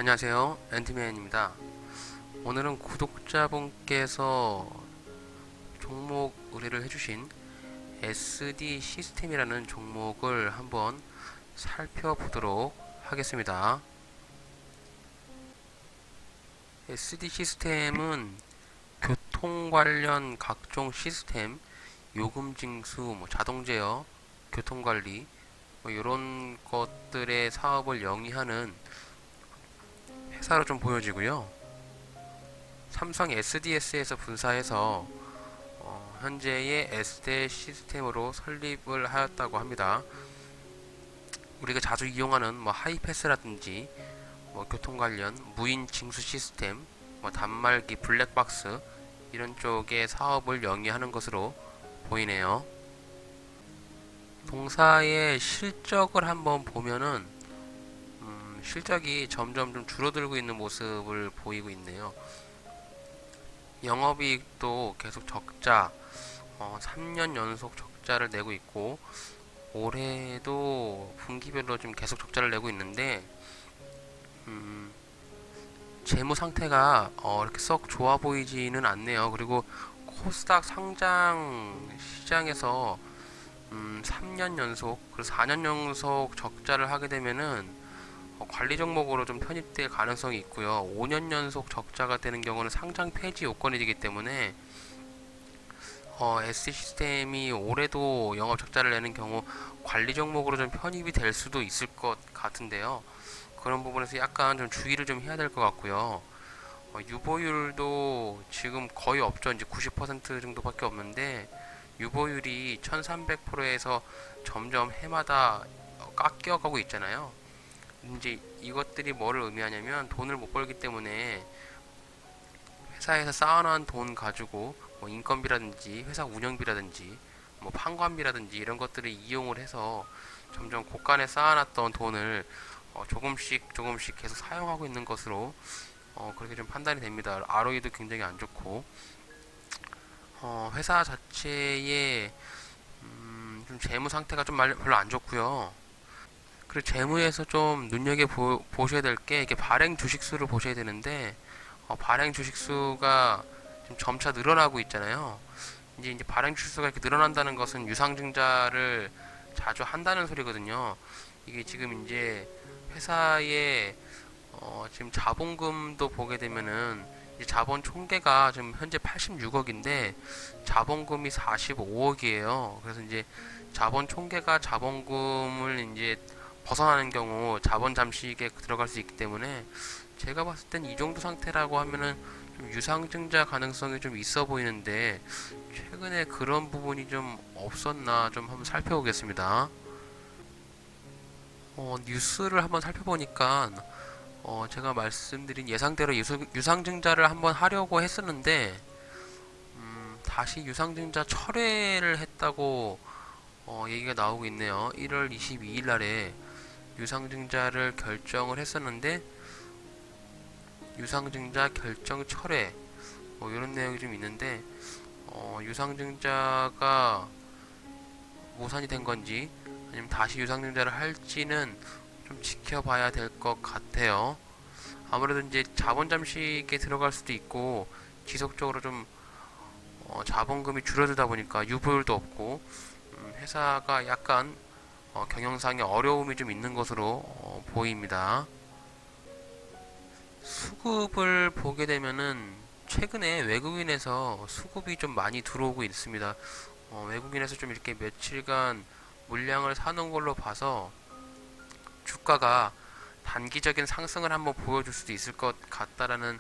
안녕하세요, 앤드맨입니다. 오늘은 구독자분께서 종목 의뢰를 해주신 SD 시스템이라는 종목을 한번 살펴보도록 하겠습니다. SD 시스템은 교통 관련 각종 시스템, 요금 징수, 자동 제어, 교통 관리, 이런 것들의 사업을 영위하는 회사로 좀 보여지고요. 삼성 SDS에서 분사해서 현재의 SD 시스템으로 설립을 하였다고 합니다. 우리가 자주 이용하는 하이패스라든지 교통 관련 무인 징수 시스템, 단말기 블랙박스 이런 쪽의 사업을 영위하는 것으로 보이네요. 동사의 실적을 한번 보면은 실적이 점점 좀 줄어들고 있는 모습을 보이고 있네요. 영업이익도 계속 적자, 3년 연속 적자를 내고 있고 올해도 분기별로 좀 계속 적자를 내고 있는데 재무 상태가 이렇게 썩 좋아 보이지는 않네요. 그리고 코스닥 상장 시장에서 3년 연속, 그리고 4년 연속 적자를 하게 되면은 관리 종목으로 좀 편입될 가능성이 있고요. 5년 연속 적자가 되는 경우는 상장 폐지 요건이 되기 때문에 SC 시스템이 올해도 영업 적자를 내는 경우 관리 종목으로 좀 편입이 될 수도 있을 것 같은데요. 그런 부분에서 약간 좀 주의를 좀 해야 될 것 같고요. 유보율도 지금 거의 없죠. 이제 90% 정도밖에 없는데 유보율이 1300%에서 점점 해마다 깎여가고 있잖아요. 이제 이것들이 뭐를 의미하냐면 돈을 못 벌기 때문에 회사에서 쌓아놓은 돈 가지고 인건비라든지 회사 운영비라든지 판관비라든지 이런 것들을 이용을 해서 점점 곳간에 쌓아놨던 돈을 조금씩 조금씩 계속 사용하고 있는 것으로 그렇게 좀 판단이 됩니다. ROE도 굉장히 안 좋고 회사 자체의 좀 재무 상태가 좀 별로 안 좋고요. 그리고 재무에서 좀 보셔야 될 게 이게 발행 주식수를 보셔야 되는데 발행 주식수가 지금 점차 늘어나고 있잖아요. 이제 발행 주식수가 이렇게 늘어난다는 것은 유상증자를 자주 한다는 소리거든요. 이게 지금 이제 회사의 지금 자본금도 보게 되면은 이제 자본 총계가 지금 현재 86억인데 자본금이 45억이에요. 그래서 이제 자본 총계가 자본금을 이제 벗어나는 경우 자본 잠식에 들어갈 수 있기 때문에 제가 봤을 땐 이 정도 상태라고 하면은 좀 유상증자 가능성이 좀 있어 보이는데 최근에 그런 부분이 좀 없었나 좀 한번 살펴보겠습니다. 뉴스를 한번 살펴보니까 제가 말씀드린 예상대로 유상증자를 한번 하려고 했었는데 다시 유상증자 철회를 했다고 얘기가 나오고 있네요. 1월 22일 날에 유상증자를 결정을 했었는데 유상증자 결정 철회 이런 내용이 좀 있는데 유상증자가 무산이 된 건지 아니면 다시 유상증자를 할지는 좀 지켜봐야 될 것 같아요. 아무래도 이제 자본 잠식에 들어갈 수도 있고 지속적으로 좀 자본금이 줄어들다 보니까 유보율도 없고 회사가 약간 경영상의 어려움이 좀 있는 것으로 보입니다. 수급을 보게 되면은 최근에 외국인에서 수급이 좀 많이 들어오고 있습니다. 외국인에서 좀 이렇게 며칠간 물량을 사놓은 걸로 봐서 주가가 단기적인 상승을 한번 보여줄 수도 있을 것 같다라는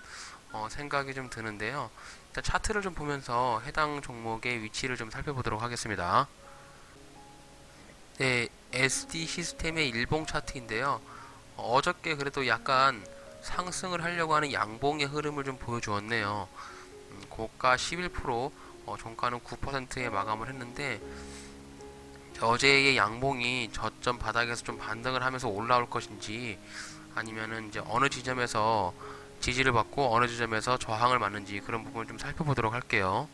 생각이 좀 드는데요. 일단 차트를 좀 보면서 해당 종목의 위치를 좀 살펴보도록 하겠습니다. 네, SD 시스템의 일봉 차트인데요. 어저께 그래도 약간 상승을 하려고 하는 양봉의 흐름을 좀 보여주었네요. 고가 11%, 종가는 9%에 마감을 했는데 어제의 양봉이 저점 바닥에서 좀 반등을 하면서 올라올 것인지 아니면은 이제 어느 지점에서 지지를 받고 어느 지점에서 저항을 맞는지 그런 부분을 좀 살펴보도록 할게요.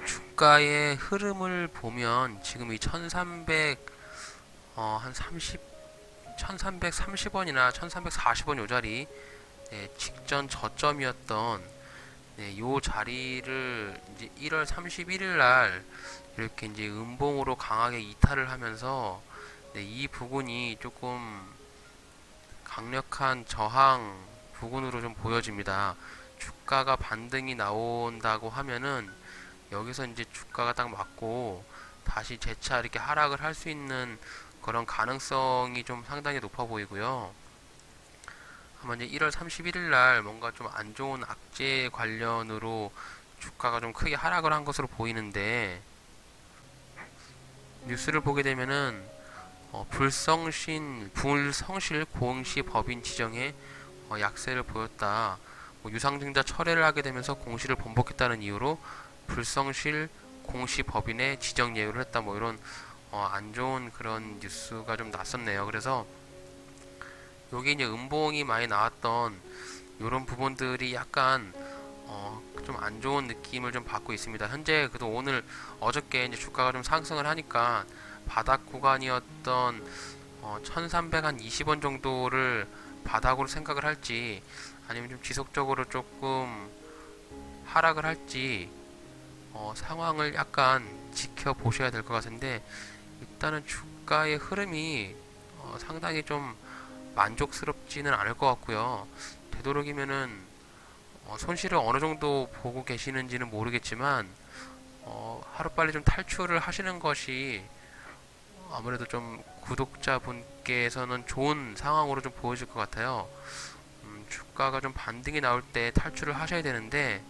주가의 흐름을 보면 지금 이 1300, 한 30, 1330원이나 1340원 요 자리, 네, 직전 저점이었던 네, 요 자리를 이제 1월 31일 날 이렇게 이제 음봉으로 강하게 이탈을 하면서 네, 이 부분이 조금 강력한 저항 부근으로 좀 보여집니다. 주가가 반등이 나온다고 하면은 여기서 이제 주가가 딱 맞고 다시 재차 이렇게 하락을 할 수 있는 그런 가능성이 좀 상당히 높아 보이고요. 아마 이제 1월 31일 날 뭔가 좀 안 좋은 악재 관련으로 주가가 좀 크게 하락을 한 것으로 보이는데, 뉴스를 보게 되면은 불성실 공시 법인 지정에 약세를 보였다. 유상증자 철회를 하게 되면서 공시를 번복했다는 이유로 불성실 공시 법인의 지정 예우를 했다. 뭐 이런 안 좋은 그런 뉴스가 좀 났었네요. 그래서 여기 이제 음봉이 많이 나왔던 이런 부분들이 약간 좀 안 좋은 느낌을 좀 받고 있습니다. 현재 그래도 오늘 어저께 이제 주가가 좀 상승을 하니까 바닥 구간이었던 1320원 정도를 바닥으로 생각을 할지 아니면 좀 지속적으로 조금 하락을 할지 상황을 약간 지켜보셔야 될 것 같은데, 일단은 주가의 흐름이 상당히 좀 만족스럽지는 않을 것 같고요. 되도록이면은 손실을 어느 정도 보고 계시는지는 모르겠지만 하루빨리 좀 탈출을 하시는 것이 아무래도 좀 구독자분께서는 좋은 상황으로 좀 보여질 것 같아요. 주가가 좀 반등이 나올 때 탈출을 하셔야 되는데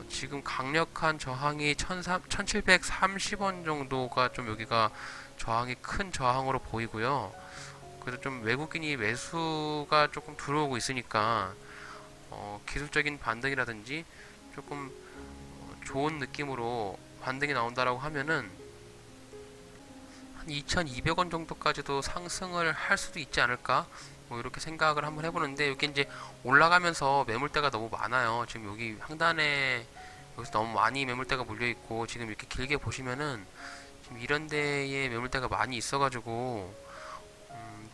지금 강력한 저항이 1730원 정도가 좀 여기가 저항이 큰 저항으로 보이고요. 그래서 좀 외국인이 매수가 조금 들어오고 있으니까 기술적인 반등이라든지 조금 좋은 느낌으로 반등이 나온다라고 하면은 한 2200원 정도까지도 상승을 할 수도 있지 않을까? 뭐 이렇게 생각을 한번 해보는데, 여기 이제 올라가면서 매물대가 너무 많아요. 지금 여기 상단에 여기서 너무 많이 매물대가 몰려 있고, 지금 이렇게 길게 보시면은 지금 이런 데에 매물대가 많이 있어가지고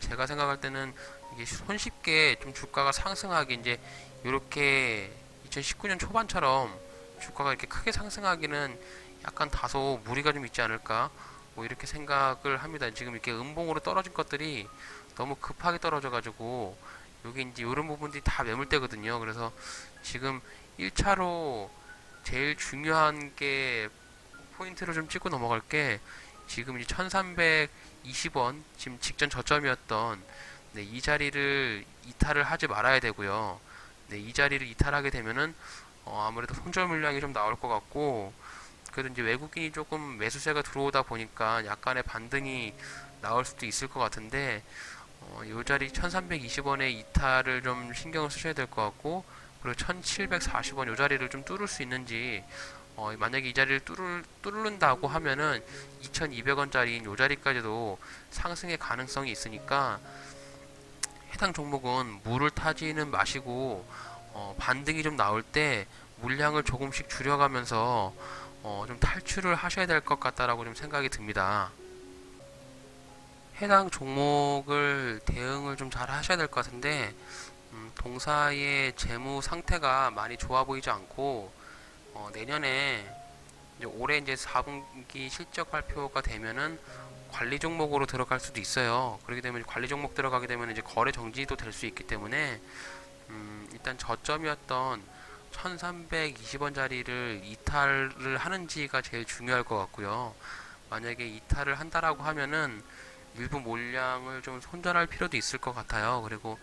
제가 생각할 때는 이게 손쉽게 좀 주가가 상승하기, 이제 이렇게 2019년 초반처럼 주가가 이렇게 크게 상승하기는 약간 다소 무리가 좀 있지 않을까, 뭐 이렇게 생각을 합니다. 지금 이렇게 음봉으로 떨어진 것들이 너무 급하게 떨어져가지고 여기 이제 이런 부분들이 다 매물대거든요. 그래서 지금 1차로 제일 중요한 게 포인트를 좀 찍고 넘어갈 게, 지금 이제 1320원 지금 직전 저점이었던 네, 이 자리를 이탈을 하지 말아야 되고요. 네, 이 자리를 이탈하게 되면은 아무래도 손절 물량이 좀 나올 것 같고, 그래도 이제 외국인이 조금 매수세가 들어오다 보니까 약간의 반등이 나올 수도 있을 것 같은데, 이 자리 1320원의 이탈을 좀 신경을 쓰셔야 될 것 같고, 그리고 1740원 이 자리를 좀 뚫을 수 있는지, 만약에 이 자리를 뚫는다고 하면은 2200원짜리인 이 자리까지도 상승의 가능성이 있으니까 해당 종목은 물을 타지는 마시고 반등이 좀 나올 때 물량을 조금씩 줄여가면서 좀 탈출을 하셔야 될 것 같다라고 좀 생각이 듭니다. 해당 종목을 대응을 좀 잘 하셔야 될 것 같은데, 동사의 재무 상태가 많이 좋아 보이지 않고, 내년에 이제 올해 이제 4분기 실적 발표가 되면은 관리 종목으로 들어갈 수도 있어요. 그렇게 되면 관리 종목 들어가게 되면 이제 거래 정지도 될 수 있기 때문에 일단 저점이었던 1320원짜리를 이탈을 하는지가 제일 중요할 것 같고요. 만약에 이탈을 한다라고 하면은 일부 물량을 좀 손절할 필요도 있을 것 같아요. 그리고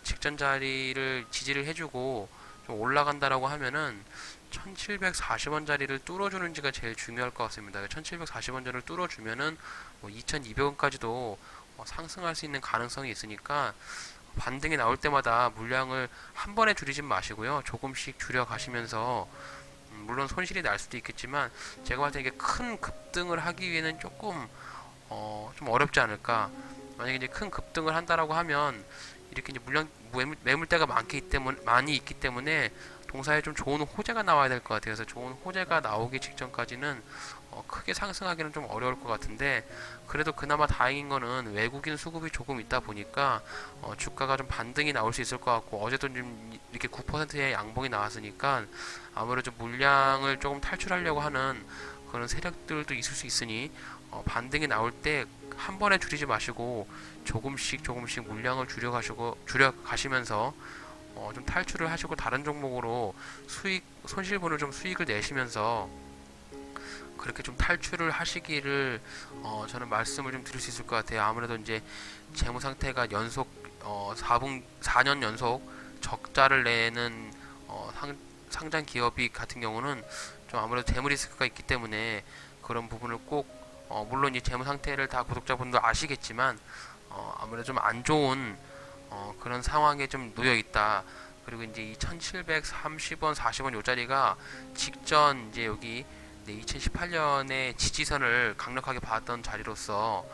직전 자리를 지지를 해주고 좀 올라간다라고 하면은 1740원짜리를 뚫어주는지가 제일 중요할 것 같습니다. 1740원짜리를 뚫어주면은 2200원까지도 상승할 수 있는 가능성이 있으니까 반등이 나올 때마다 물량을 한 번에 줄이진 마시고요. 조금씩 줄여 가시면서 물론 손실이 날 수도 있겠지만 제가 봤을 때 이게 큰 급등을 하기 위해는 조금 좀 어렵지 않을까. 만약에 이제 큰 급등을 한다라고 하면 이렇게 이제 물량 매물대가 많이 있기 때문에 동사에 좀 좋은 호재가 나와야 될 것 같아요. 그래서 좋은 호재가 나오기 직전까지는 크게 상승하기는 좀 어려울 것 같은데, 그래도 그나마 다행인 거는 외국인 수급이 조금 있다 보니까 주가가 좀 반등이 나올 수 있을 것 같고, 어제도 좀 이렇게 9%의 양봉이 나왔으니까 아무래도 물량을 조금 탈출하려고 하는 그런 세력들도 있을 수 있으니 반등이 나올 때 한 번에 줄이지 마시고 조금씩 조금씩 물량을 줄여 가시면서 좀 탈출을 하시고 다른 종목으로 손실분을 좀 수익을 내시면서 그렇게 좀 탈출을 하시기를 저는 말씀을 좀 드릴 수 있을 것 같아요. 아무래도 이제 재무 상태가 연속 4년 연속 적자를 내는 상장 기업이 같은 경우는 좀 아무래도 재무 리스크가 있기 때문에 그런 부분을 꼭 물론 이 재무 상태를 다 구독자분도 아시겠지만 아무래도 좀 안 좋은 그런 상황에 좀 놓여 있다. 그리고 이제 이 1730원, 40원 요 자리가 직전 이제 여기 2018년에 지지선을 강력하게 받았던 자리로서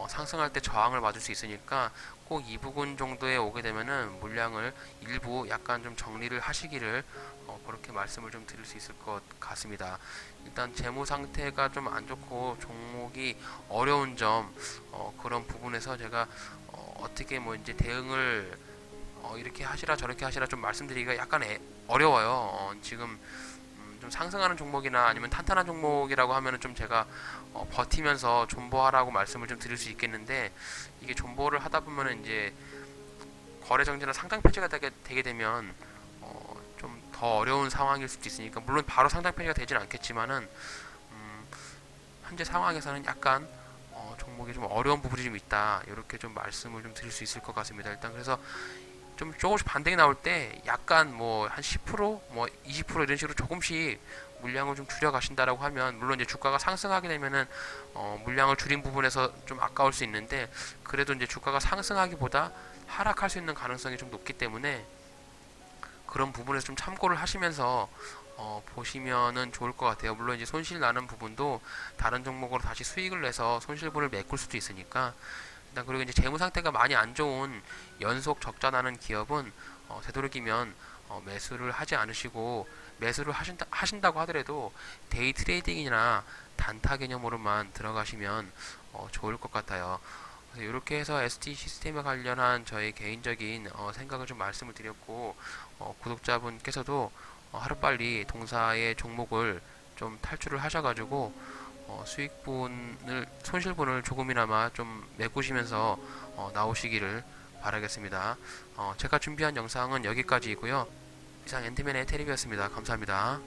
상승할 때 저항을 맞을 수 있으니까 꼭 이 부분 정도에 오게 되면은 물량을 일부 약간 좀 정리를 하시기를 그렇게 말씀을 좀 드릴 수 있을 것 같습니다. 일단 재무 상태가 좀 안 좋고 종목이 어려운 점 그런 부분에서 제가 어떻게 뭐 이제 대응을 이렇게 하시라 저렇게 하시라 좀 말씀드리기가 약간 어려워요. 지금 좀 상승하는 종목이나 아니면 탄탄한 종목이라고 하면은 좀 제가 버티면서 존버하라고 말씀을 좀 드릴 수 있겠는데, 이게 존버를 하다 보면은 이제 거래 정지나 상장 폐지가 되게 되면 좀 더 어려운 상황일 수도 있으니까, 물론 바로 상장 폐지가 되진 않겠지만은 현재 상황에서는 약간 종목이 좀 어려운 부분이 좀 있다, 이렇게 좀 말씀을 좀 드릴 수 있을 것 같습니다. 일단 그래서 좀 조금씩 반등이 나올 때 약간 뭐 한 10%뭐 20% 이런 식으로 조금씩 물량을 좀 줄여 가신다라고 하면, 물론 이제 주가가 상승하게 되면은 물량을 줄인 부분에서 좀 아까울 수 있는데, 그래도 이제 주가가 상승하기보다 하락할 수 있는 가능성이 좀 높기 때문에 그런 부분에서 좀 참고를 하시면서 보시면은 좋을 것 같아요. 물론 이제 손실 나는 부분도 다른 종목으로 다시 수익을 내서 손실분을 메꿀 수도 있으니까. 일단 그리고 이제 재무 상태가 많이 안 좋은 연속 적자 나는 기업은 되도록이면 매수를 하지 않으시고, 매수를 하신다고 하더라도 데이 트레이딩이나 단타 개념으로만 들어가시면 좋을 것 같아요. 그래서 이렇게 해서 ST 시스템에 관련한 저의 개인적인 생각을 좀 말씀을 드렸고, 구독자분께서도 하루빨리 동사의 종목을 좀 탈출을 하셔가지고 손실분을 조금이나마 좀 메꾸시면서 나오시기를 바라겠습니다. 제가 준비한 영상은 여기까지이고요. 이상 앤드맨의 테리비였습니다. 감사합니다.